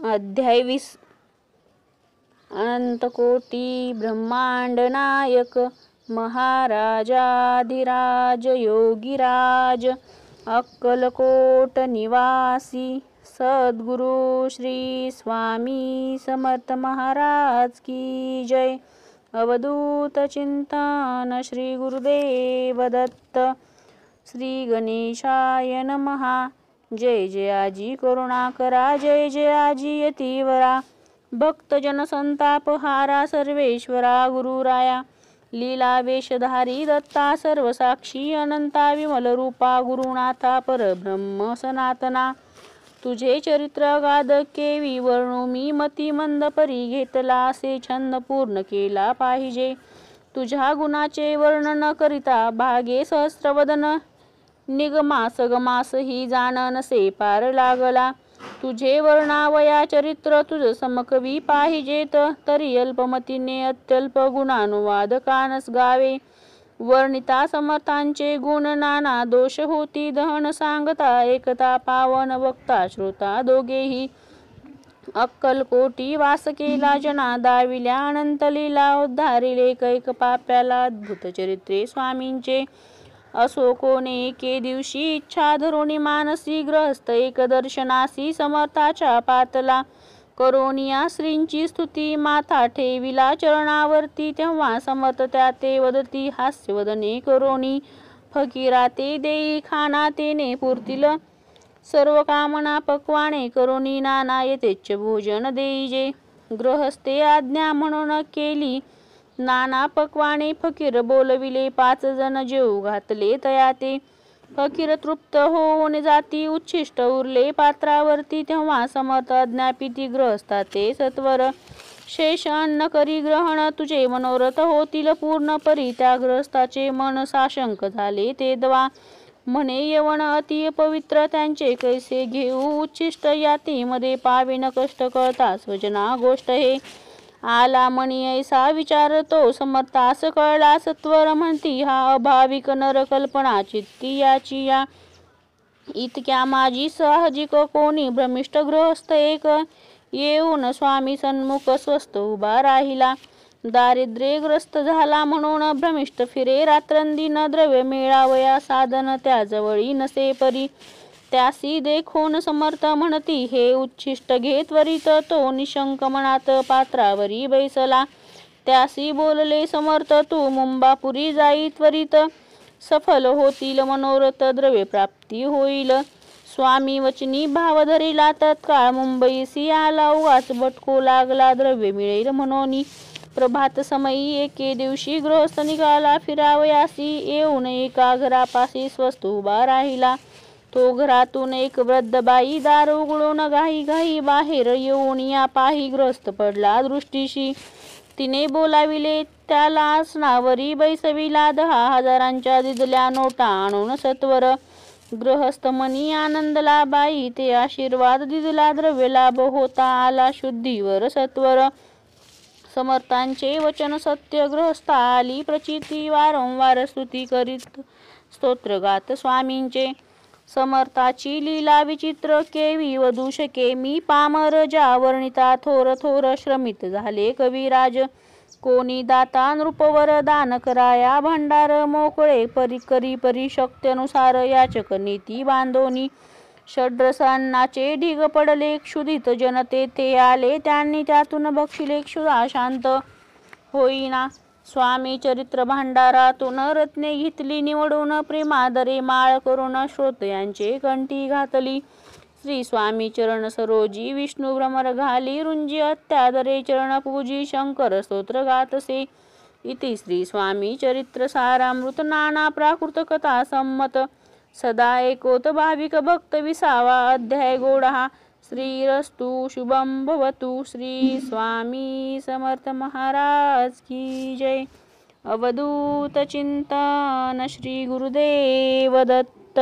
अध्याय 20 अनंतकोटी ब्रह्मांड नायक महाराजाधिराज योगीराज अक्कलकोट निवासी सद्गुरु श्री स्वामी समर्थ महाराज की जय। अवधूत चिंतन श्री गुरुदेव दत्त। श्री गणेशाय नमः। जय जय आजी करुणाकरा, जय जय आजी यतीवरा, भक्तजन संतापहारा सर्वेश्वरा गुरुराया, लीला वेशधारी दत्ता सर्वसाक्षी अनंता विमल रूपा गुरुनाथा परब्रह्म सनातना। तुझे चरित्र गाद केवी वर्णू मी, मती मंद परी घेतला असे छंद पूर्ण केला पाहिजे। तुझ्या गुणाचे वर्णन करिता भागे सहस्रवदन, निगमास गमास ही जाण नसे पार लागला। तुझे वर्णावया चरित्र तुझ समकवी पाहिजेत, तरी अल्पमतीने अत्यल्प गुणानुवाद कानस गावे। वर्णिता समर्थांचे गुण नाना दोष होती दहन, सांगता एकता पावन वक्ता श्रोता दोघेही। अक्कलकोटी वास केला जना दाविल्या अनंत लीला, उद्धारिले कैक पाप्याला अद्भुत चरित्रे स्वामींचे। असो कोणे एके दिवशी इच्छा धरुणी मानसी, ग्रहस्थ एक दर्शनासी समर्थाच्या पातला। करोनिया श्रींची स्तुती माथा ठेविला चरणावरती, तेव्हा समर्थ त्या ते वदती हास्यवदने करोनी। फकीरा ते देई खाना तेने पुरतील, सर्व कामना पक्वाने करोनी नाना यथेच्छ भोजन देईजे। गृहस्थे आज्ञा म्हणून केली नाना पक्वाने, फकीर बोलविले 5 जण जेऊ घातले तयाते। फकीर तृप्त होऊन जाती उच्छिष्ट उरले पात्रावरती, तेव्हा समर्थ आज्ञापिती गृहस्था ते सत्वर। शेष अन्न करी ग्रहण तुझे मनोरथ होतील पूर्ण परी, त्या गृहस्थाचे मन साशंक झाले ते दवा। म्हणे यवन अति पवित्र त्यांचे कैसे घेऊ उच्छिष्ट, यातीमध्ये पाविन कष्ट कळता स्वजना गोष्ट हे। आला मणी ऐसा विचारतो समर्थास कळला सत्वर, म्हणती हा अभाविक नर कल्पना चित्ती याची या। इतक्या माझी साहजिक कोणी भ्रमिष्ठ गृहस्थ एक, येऊन स्वामी सन्मुख स्वस्थ उभा राहिला। दारिद्र्यग्रस्त झाला म्हणून भ्रमिष्ठ फिरे रात्रंदिन, द्रव्य मिळावया साधन त्याजवळी नसे परी। त्यासी देखून समर्थ म्हणती हे उच्छिष्ट घे त्वरित, तो निशंक मनात पात्रावरी बैसला। त्यासी बोलले समर्थ तू मुंबापुरी जाई त्वरित, सफल होतील मनोरथ द्रव्य प्राप्ती होईल। स्वामी वचनी भाव धरिला तत्काळ मुंबईसी आला, उगाच भटको लागला द्रव्य मिळेल म्हणून। प्रभात समयी एके दिवशी गृहस्थ निघाला फिरावयासी, येऊन एका घरापाशी स्वस्थ उभा राहिला। तो घरातून एक वृद्ध बाई दार उघडून घाई घाई बाहेर येऊन या पाही ग्रस्त पडला दृष्टीशी। तिने बोलाविले त्याला आसनावरी बैसविला, 10,000च्या दिधल्या नोटा आणून सत्वर। गृहस्थ मनी आनंदला बाई ते आशीर्वाद दिधला, द्रव्य लाभ होता आला शुद्धीवर सत्वर। समर्थांचे वचन सत्य गृहस्था आली प्रचिती, वारंवार स्तुती करीत स्तोत्रगात स्वामींचे। समर्थाची लीला विचित्र केवी वधू शके मी पामर, ज्या वर्णिता थोर थोर श्रमित झाले कविराज। कोणी दाता नृपवर दान कराया भंडार, मोकळे करी परी शक्त्यनुसार याचक नीती बांधोनी। षड्रसान्नाचे ढीग पडले क्षुधित जन तेथे आले, त्यांनी त्यातून बक्षिले क्षुधा शांत होईना। स्वामी चरित्र भांडारातून रत्ने घेतली निवडून, प्रेमादरे माळ करून श्रोतयांचे कंठी घातली। श्री स्वामी चरण सरोजी विष्णू भ्रमर घाली, रुंजी अत्यादरे चरण पूजी शंकर स्तोत्र गातसे। इति श्री स्वामी चरित्र सारामृत नाना प्राकृत कथा संमत, सदा एकोत भाविक भक्त विसावा अध्याय गोडहा। श्रीरस्तु शुभम भवतु। श्री स्वामी समर्थ महाराज की जय। अवधूत चिंतन श्री गुरुदेव दत्त।